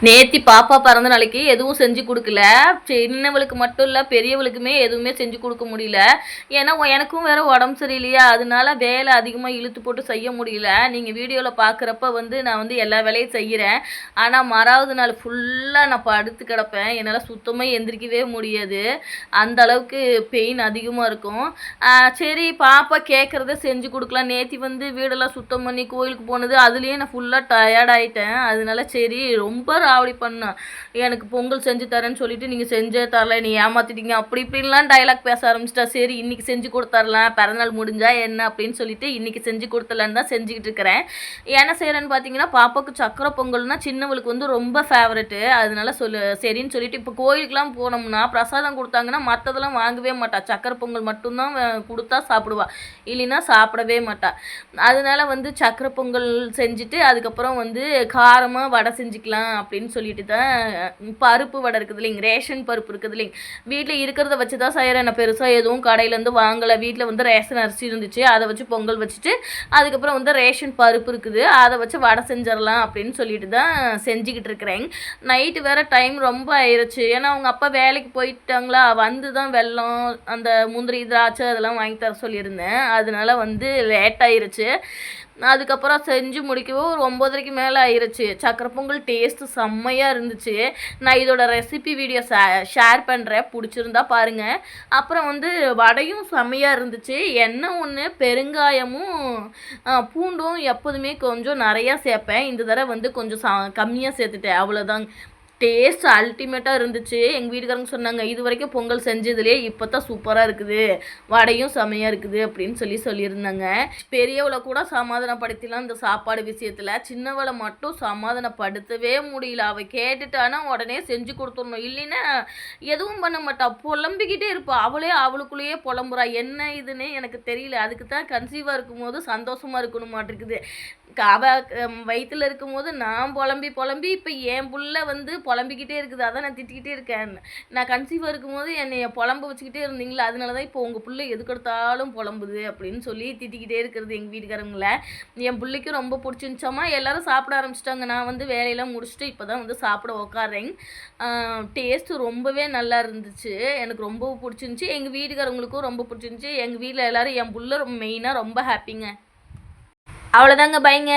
நேத்தி பாப்பா பிறந்த நாளைக்கு எதுவும் செஞ்சு கொடுக்கல. சின்னவளுக்கு மட்டும் இல்லை, பெரியவளுக்குமே எதுவுமே செஞ்சு கொடுக்க முடியல. ஏன்னா எனக்கும் வேற உடம்பு சரியில்லையா, அதனால வேலை அதிகமாக இழுத்து போட்டு செய்ய முடியல. நீங்கள் வீடியோவில் பார்க்குறப்ப நான் எல்லா வேலையும் செய்கிறேன். ஆனால் மறாவது நாள் ஃபுல்லாக நான் படுத்து கிடப்பேன். என்னால் சுத்தமாக எந்திரிக்கவே முடியாது. அந்த அளவுக்கு பெயின் அதிகமாக இருக்கும். சரி பாப்பா கேட்குறத செஞ்சு கொடுக்கலாம். நேத்தி வீடெல்லாம் சுத்தம் பண்ணி கோயிலுக்கு போனது, அதுலேயே நான் ஃபுல்லாக டயர்டாயிட்டேன். அதனால சரி ரொம்ப ராவடி பண்ணேன். எனக்கு பொங்கல் செஞ்சு தரேன்னு சொல்லிட்டு நீங்கள் செஞ்சே தரல, நீ ஏமாற்றிட்டீங்க அப்படி இப்படின்லாம் டைலாக் பேச ஆரம்பிச்சிட்டா. சரி இன்றைக்கி செஞ்சு கொடுத்துர்லாம், பிறந்தநாள் முடிஞ்சா என்ன அப்படின்னு சொல்லிட்டு இன்றைக்கி செஞ்சு கொடுத்துலான்னு தான் செஞ்சுக்கிட்டு இருக்கிறேன். என்ன செய்கிறேன்னு பார்த்தீங்கன்னா, பாப்பாவுக்கு சக்கரை பொங்கல்னால் சின்னவளுக்கு ரொம்ப ஃபேவரெட்டு. அதனால சரின்னு சொல்லிட்டு இப்போ கோயிலுக்கெலாம் போனோம்னா பிரசாதம் கொடுத்தாங்கன்னா மற்றதெல்லாம் வாங்கவே மாட்டா. சக்கரை பொங்கல் மட்டும்தான் கொடுத்தா சாப்பிடுவா, இல்லைன்னா சாப்பிடவே மாட்டா. அதனால சக்கரை பொங்கல் செஞ்சுட்டு அதுக்கப்புறம் காரமாக வடை செஞ்சுக்கலாம் அப்படின்னு சொல்லிட்டு தான். பருப்பு வடை இருக்குது இல்லைங்க, ரேஷன் பருப்பு இருக்குது இல்லைங்க, வீட்டில் இருக்கிறத வச்சு தான் செய்கிறேன். நான் பெருசாக எதுவும் கடையிலேருந்து வாங்கலை. வீட்டில் ரேஷன் அரிசி இருந்துச்சு, அதை வச்சு பொங்கல் வச்சுட்டு அதுக்கப்புறம் ரேஷன் பருப்பு இருக்குது, அதை வச்சு வடை செஞ்சிடலாம் அப்படின்னு சொல்லிட்டு தான் செஞ்சுக்கிட்டு இருக்கிறேன். நைட்டு வேறு டைம் ரொம்ப ஆயிடுச்சு. ஏன்னா அவங்க அப்பா வேலைக்கு போயிட்டாங்களா, தான் வெல்லம் அந்த முந்திரி திராட்சை அதெல்லாம் வாங்கி தர சொல்லியிருந்தேன். அதனால லேட் ஆயிருச்சு. அதுக்கப்புறம் செஞ்சு முடிக்கவும் ஒரு 9:30க்கு மேலே ஆயிடுச்சு. சக்கரை பொங்கல் டேஸ்ட்டு செம்மையாக இருந்துச்சு. நான் இதோட ரெசிபி வீடியோ ஷேர் பண்ணுறேன், பிடிச்சிருந்தா பாருங்கள். அப்புறம் வடையும் செம்மையாக இருந்துச்சு. எண்ணெய் ஒன்று, பெருங்காயமும் பூண்டும் எப்போதுமே கொஞ்சம் நிறையா சேர்ப்பேன். இந்த தடவை கொஞ்சம் கம்மியாக சேர்த்துட்டேன், அவ்வளோதாங்க. டேஸ்ட் அல்டிமேட்டாக இருந்துச்சு. எங்கள் வீட்டுக்காரங்க சொன்னாங்க, இது வரைக்கும் பொங்கல் செஞ்சதுலேயே இப்போ தான் சூப்பராக இருக்குது, வடையும் செமையாக இருக்குது அப்படின்னு சொல்லியிருந்தாங்க. பெரியவளை கூட சமாதானப்படுத்திலாம் இந்த சாப்பாடு விஷயத்தில், சின்னவளை மட்டும் சமாதானப்படுத்தவே முடியல. அவள் கேட்டுட்டானா உடனே செஞ்சு கொடுத்துடணும், இல்லைன்னா எதுவும் பண்ண மாட்டா, புலம்பிக்கிட்டே இருப்பாள். அவளுக்குள்ளேயே புலம்புறா. என்ன இதுன்னு எனக்கு தெரியல. அதுக்கு தான் கன்சீவாக இருக்கும்போது சந்தோஷமாக இருக்கணும் மாட்டிருக்குது. வயிற்றில் இருக்கும்போது நான் புலம்பி இப்போ என் புள்ள புலம்பிக்கிட்டே இருக்குது. அதான் நான் திட்டிக்கிட்டே இருக்கேன். நான் கன்சீவாக இருக்கும்போது என்னை புலம்ப வச்சுக்கிட்டே இருந்தீங்களா, அதனால தான் இப்போ உங்கள் பிள்ளை எதுக்கெடுத்தாலும் புலம்புது அப்படின்னு சொல்லி திட்டிக்கிட்டே இருக்கிறது எங்கள் வீட்டுக்காரங்கள. என் பிள்ளைக்கும் ரொம்ப பிடிச்சிருந்துச்சாமா. எல்லோரும் சாப்பிட ஆரம்பிச்சிட்டாங்க. நான் வேலையெல்லாம் முடிச்சுட்டு இப்போ தான் சாப்பிட உக்காறேன். டேஸ்ட்டு ரொம்பவே நல்லா இருந்துச்சு, எனக்கு ரொம்ப பிடிச்சிருந்துச்சி. எங்கள் வீட்டுக்காரங்களுக்கும் ரொம்ப பிடிச்சிருந்துச்சி. எங்கள் வீட்டில் எல்லோரும் என் பிள்ளை மெயினாக ரொம்ப ஹாப்பிங்க. அவ்வளோதாங்க, பைங்க.